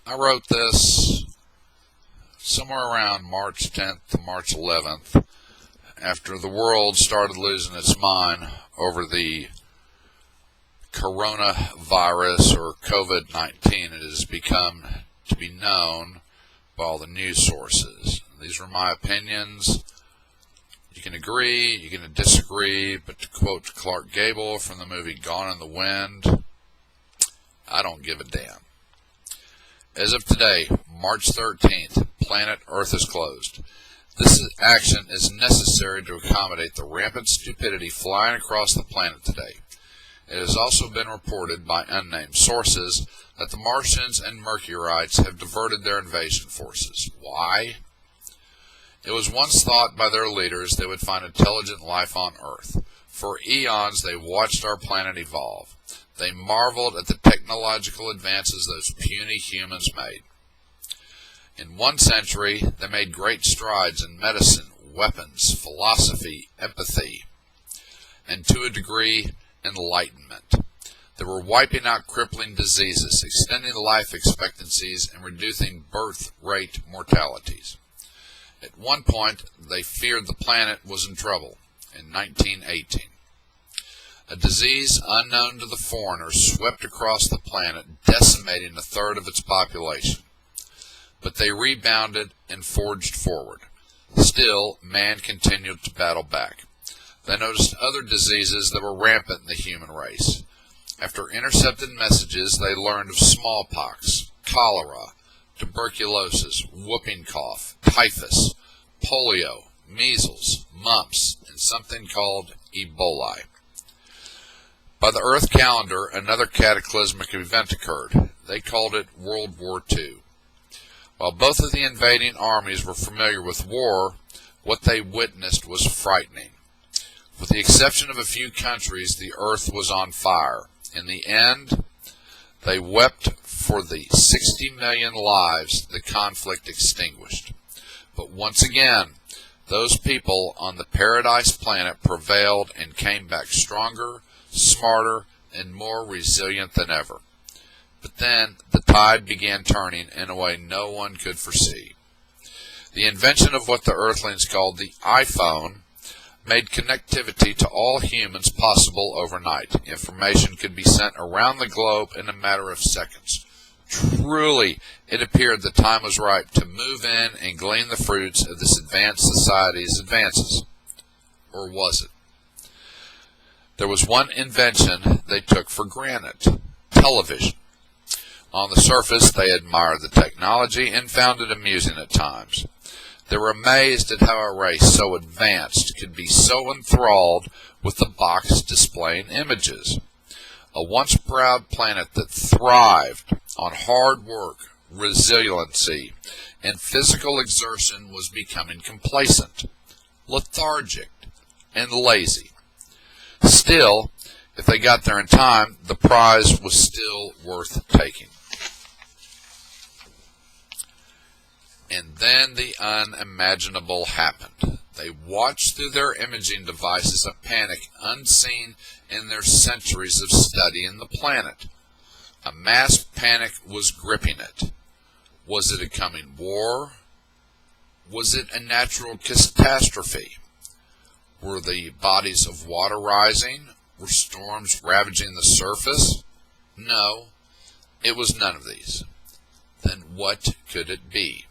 I wrote this somewhere around March 10th to March 11th after the world started losing its mind over the coronavirus, or COVID-19 it has become to be known by all the news sources. These are my opinions. You can agree, you can disagree, but to quote Clark Gable from the movie Gone in the Wind, I don't give a damn. As of today, March 13th, planet Earth is closed. This action is necessary to accommodate the rampant stupidity flying across the planet today. It has also been reported by unnamed sources that the Martians and Mercurites have diverted their invasion forces. Why? It was once thought by their leaders they would find intelligent life on Earth. For eons they watched our planet evolve. They marveled at the technological advances those puny humans made. In 1 century, they made great strides in medicine, weapons, philosophy, empathy, and to a degree, enlightenment. They were wiping out crippling diseases, extending life expectancies, and reducing birth rate mortalities. At one point, they feared the planet was in trouble in 1918. A disease unknown to the foreigners swept across the planet, decimating a third of its population. But they rebounded and forged forward. Still, man continued to battle back. They noticed other diseases that were rampant in the human race. After intercepted messages, they learned of smallpox, cholera, tuberculosis, whooping cough, typhus, polio, measles, mumps, and something called Ebola. By the Earth calendar, another cataclysmic event occurred. They called it World War II. While both of the invading armies were familiar with war, what they witnessed was frightening. With the exception of a few countries, the earth was on fire. In the end, they wept for the 60 million lives the conflict extinguished. But once again, those people on the paradise planet prevailed and came back stronger, smarter, and more resilient than ever. But then the tide began turning in a way no one could foresee. The invention of what the Earthlings called the iPhone made connectivity to all humans possible overnight. Information could be sent around the globe in a matter of seconds. Truly, it appeared the time was ripe to move in and glean the fruits of this advanced society's advances. Or was it? There was one invention they took for granted: television. On the surface, they admired the technology and found it amusing at times. They were amazed at how a race so advanced could be so enthralled with the box displaying images. A once proud planet that thrived on hard work, resiliency, and physical exertion was becoming complacent, lethargic, and lazy. Still, if they got there in time, the prize was still worth taking. And then the unimaginable happened. They watched through their imaging devices a panic unseen in their centuries of studying the planet. A mass panic was gripping it. Was it a coming war? Was it a natural catastrophe? Were the bodies of water rising? Were storms ravaging the surface? No, it was none of these. Then what could it be?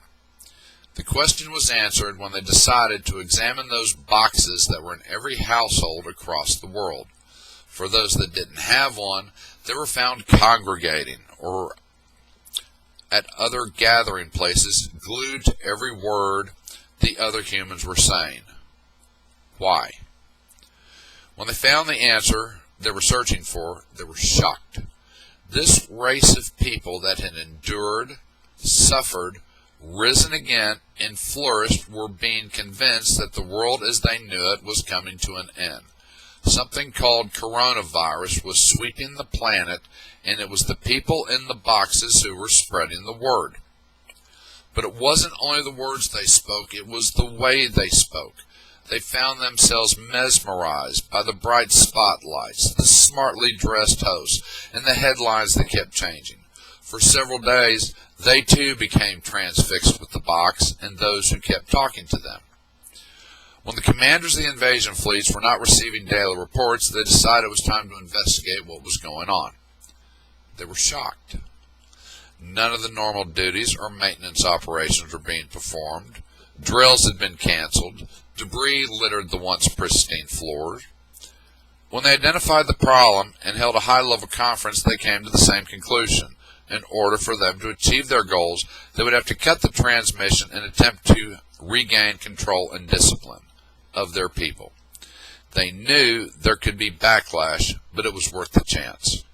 The question was answered when they decided to examine those boxes that were in every household across the world. For those that didn't have one, they were found congregating or at other gathering places, glued to every word the other humans were saying. Why? When they found the answer they were searching for, they were shocked. This race of people that had endured, suffered, risen again, and flourished were being convinced that the world as they knew it was coming to an end. Something called coronavirus was sweeping the planet, and it was the people in the boxes who were spreading the word. But it wasn't only the words they spoke, it was the way they spoke. They found themselves mesmerized by the bright spotlights, the smartly dressed hosts, and the headlines that kept changing. For several days, they too became transfixed with the box and those who kept talking to them. When the commanders of the invasion fleets were not receiving daily reports, they decided it was time to investigate what was going on. They were shocked. None of the normal duties or maintenance operations were being performed. Drills had been canceled. Debris littered the once pristine floors. When they identified the problem and held a high-level conference, they came to the same conclusion. In order for them to achieve their goals, they would have to cut the transmission and attempt to regain control and discipline of their people. They knew there could be backlash, but it was worth the chance.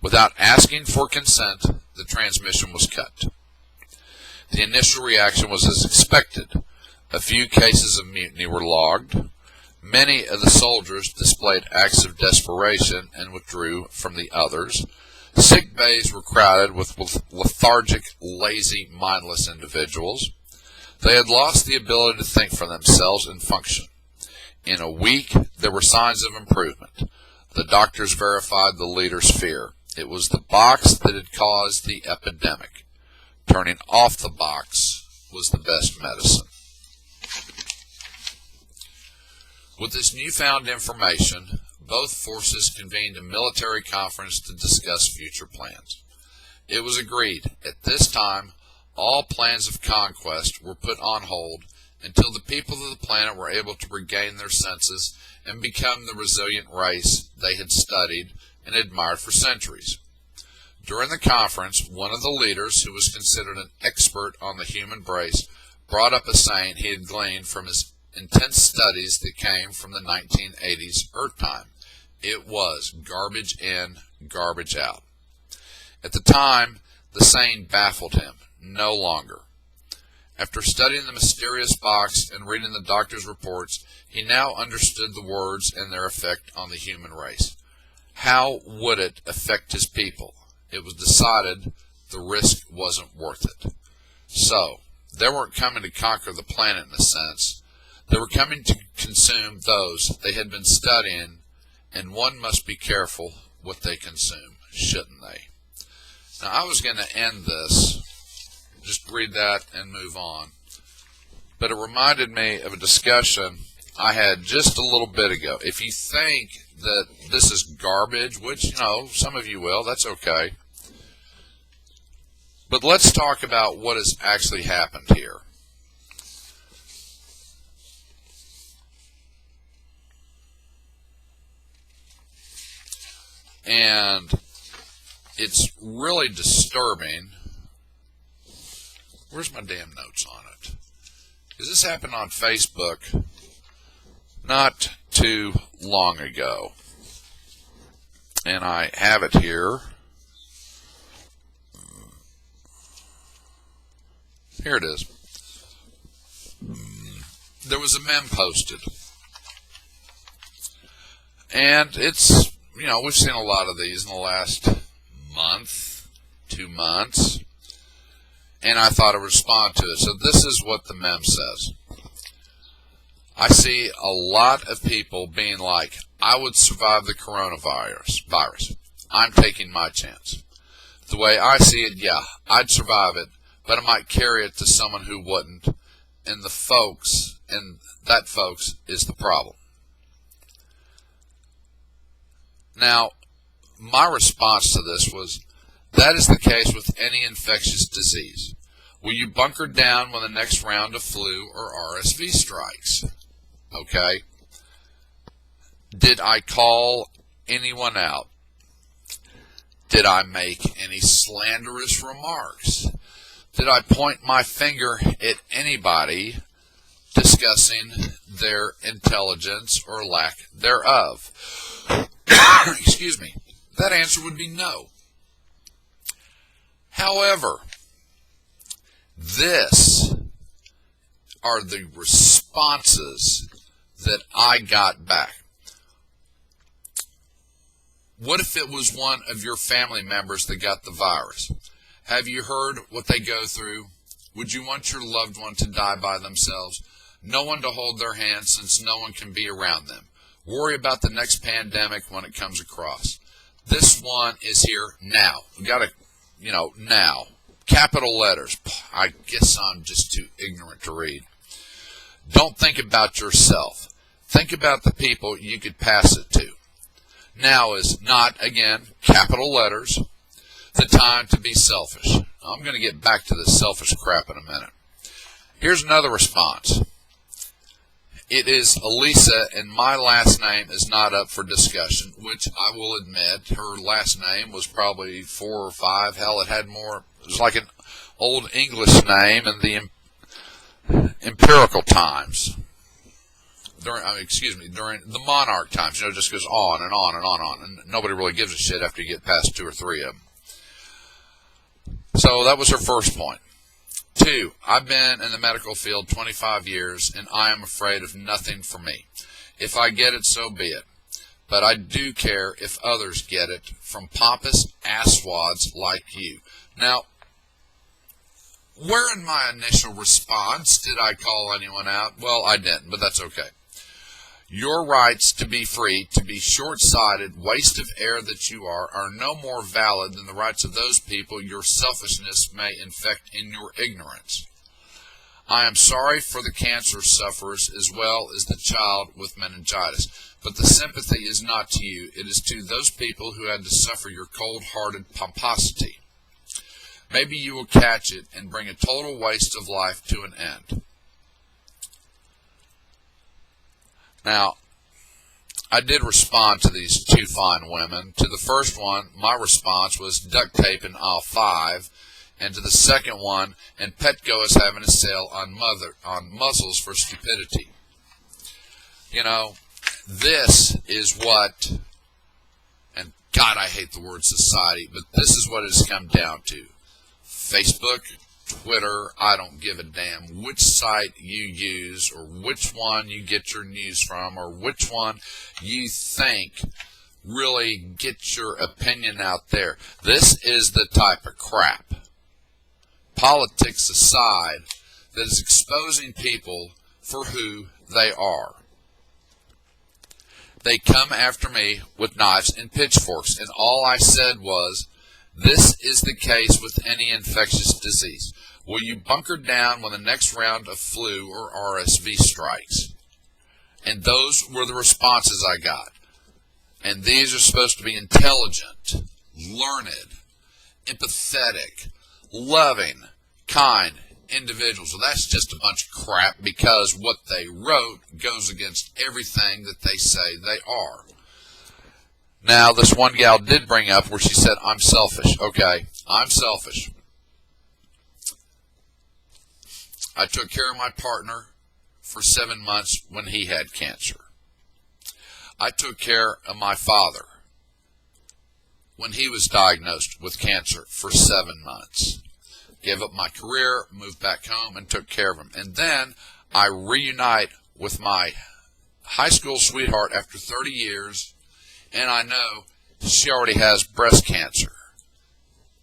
Without asking for consent, the transmission was cut. The initial reaction was as expected. A few cases of mutiny were logged. Many of the soldiers displayed acts of desperation and withdrew from the others. Sick bays were crowded with lethargic, lazy, mindless individuals. They had lost the ability to think for themselves and function. In a week, there were signs of improvement. The doctors verified the leader's fear. It was the box that had caused the epidemic. Turning off the box was the best medicine. With this newfound information, both forces convened a military conference to discuss future plans. It was agreed at this time all plans of conquest were put on hold until the people of the planet were able to regain their senses and become the resilient race they had studied and admired for centuries. During the conference, one of the leaders, who was considered an expert on the human race, brought up a saying he had gleaned from his intense studies that came from the 1980s Earth time. It was garbage in, garbage out. At the time, the saying baffled him, no longer. After studying the mysterious box and reading the doctor's reports, he now understood the words and their effect on the human race. How would it affect his people? It was decided the risk wasn't worth it. So, they weren't coming to conquer the planet in a sense. They were coming to consume those they had been studying, and one must be careful what they consume, shouldn't they? Now, I was going to end this, just read that and move on. But it reminded me of a discussion I had just a little bit ago. If you think that this is garbage, which, some of you will, that's okay. But let's talk about what has actually happened here. And it's really disturbing. Where's my damn notes on it? Because this happened on Facebook not too long ago. And I have it here. Here it is. There was a meme posted. And it's, we've seen a lot of these in the last month, 2 months. And I thought I'd respond to it. So this is what the meme says. I see a lot of people being like, I would survive the coronavirus. I'm taking my chance. The way I see it, yeah, I'd survive it, but I might carry it to someone who wouldn't. And that folks is the problem. Now, my response to this was, that is the case with any infectious disease. Will you bunker down when the next round of flu or RSV strikes? Okay? Did I call anyone out? Did I make any slanderous remarks? Did I point my finger at anybody discussing their intelligence or lack thereof? Excuse me. That answer would be no. However, this are the responses that I got back. What if it was one of your family members that got the virus? Have you heard what they go through? Would you want your loved one to die by themselves? No one to hold their hand since no one can be around them. Worry about the next pandemic when it comes across. This one is here now. We got to, now. Capital letters. I guess I'm just too ignorant to read. Don't think about yourself. Think about the people you could pass it to. Now is not, again, capital letters, the time to be selfish. I'm going to get back to this selfish crap in a minute. Here's another response. It is Elisa, and my last name is not up for discussion, which I will admit, her last name was probably 4 or 5. Hell, it had more. It was like an old English name in the empirical times. During the monarch times. Just goes on and on and on and on. And nobody really gives a shit after you get past 2 or 3 of them. So that was her first point. 2, I've been in the medical field 25 years, and I am afraid of nothing for me. If I get it, so be it. But I do care if others get it from pompous asswads like you. Now, where in my initial response did I call anyone out? Well, I didn't, but that's okay. Your rights to be free, to be short-sighted, waste of air that you are no more valid than the rights of those people your selfishness may infect in your ignorance. I am sorry for the cancer sufferers as well as the child with meningitis, but the sympathy is not to you. It is to those people who had to suffer your cold-hearted pomposity. Maybe you will catch it and bring a total waste of life to an end. Now, I did respond to these 2 fine women. To the first one, my response was duct tape in aisle 5, and to the second one, and Petco is having a sale on muzzles for stupidity. This is what, and God, I hate the word society, but this is what it has come down to. Facebook, Twitter, I don't give a damn which site you use or which one you get your news from or which one you think really gets your opinion out there. This is the type of crap, politics aside, that is exposing people for who they are. They come after me with knives and pitchforks, and all I said was, this is the case with any infectious disease. Will you bunker down when the next round of flu or RSV strikes? And those were the responses I got. And these are supposed to be intelligent, learned, empathetic, loving, kind individuals. Well, that's just a bunch of crap because what they wrote goes against everything that they say they are. Now, this one gal did bring up where she said, I'm selfish. Okay, I'm selfish. I took care of my partner for 7 months when he had cancer. I took care of my father when he was diagnosed with cancer for 7 months. Gave up my career, moved back home, and took care of him. And then I reunite with my high school sweetheart after 30 years, and I know she already has breast cancer.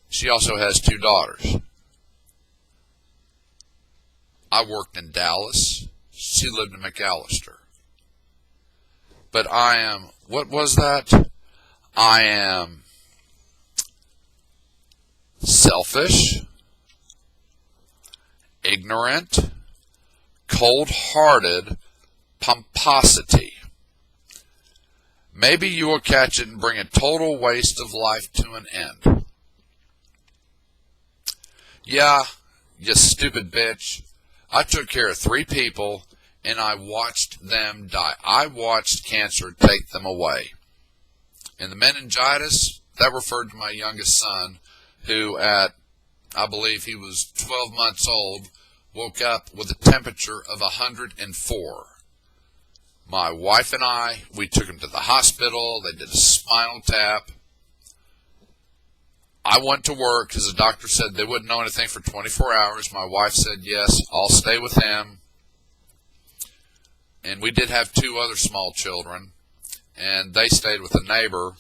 She also has 2 daughters. I worked in Dallas. She lived in McAllister. But I am, what was that? I am selfish, ignorant, cold-hearted, pomposity. Maybe you will catch it and bring a total waste of life to an end. Yeah, you stupid bitch. I took care of 3 people, and I watched them die. I watched cancer take them away. And the meningitis, that referred to my youngest son, who at, I believe he was 12 months old, woke up with a temperature of 104. My wife and I, we took him to the hospital. They did a spinal tap. I went to work because the doctor said they wouldn't know anything for 24 hours. My wife said, yes, I'll stay with him. And we did have 2 other small children, and they stayed with a neighbor,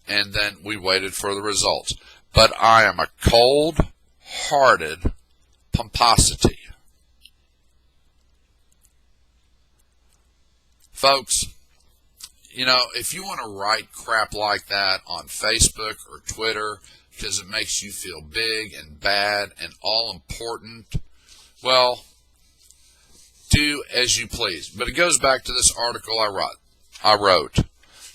and then we waited for the results. But I am a cold-hearted pomposity. Folks, you know, if you want to write crap like that on Facebook or Twitter because it makes you feel big and bad and all important, well, do as you please. But it goes back to this article I wrote.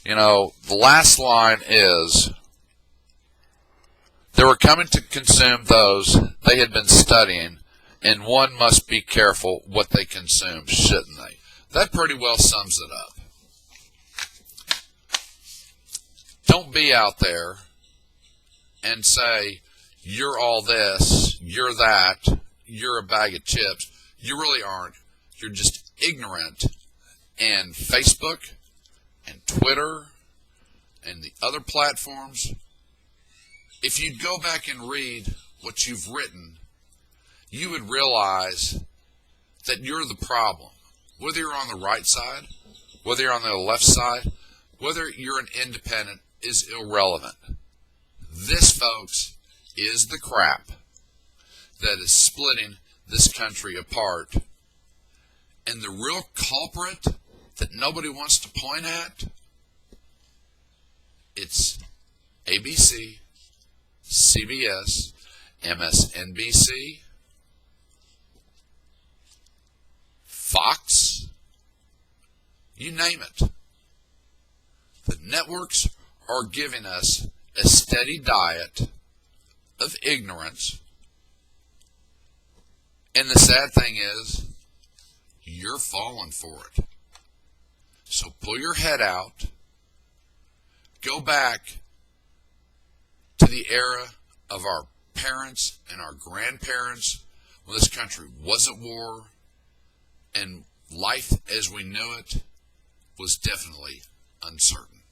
You know, the last line is, they were coming to consume those they had been studying, and one must be careful what they consume, shouldn't they? That pretty well sums it up. Don't be out there and say, you're all this, you're that, you're a bag of chips. You really aren't. You're just ignorant. And Facebook and Twitter and the other platforms, if you'd go back and read what you've written, you would realize that you're the problem. Whether you're on the right side, whether you're on the left side, whether you're an independent is irrelevant. This, folks, is the crap that is splitting this country apart. And the real culprit that nobody wants to point at, it's ABC, CBS, MSNBC, Fox, you name it. The networks are giving us a steady diet of ignorance. And the sad thing is, you're falling for it. So pull your head out. Go back to the era of our parents and our grandparents when this country was at war and life as we knew it was definitely uncertain.